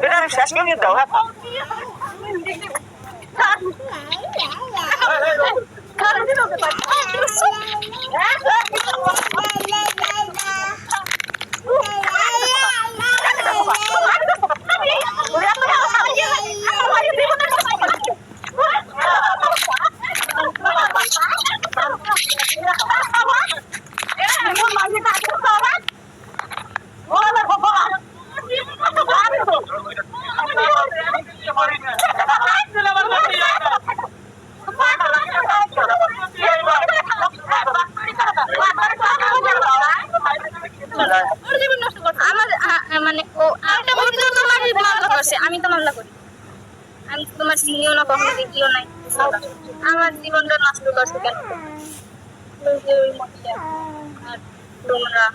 এটা শেষ করে নিয়ে দাও হ্যাঁ মানে ও আমি তো মামলা করি আমি তোমার চিনিও না কখনো দেখিও নাই আমার জীবনটা নষ্ট করছে কেন আর তোমরা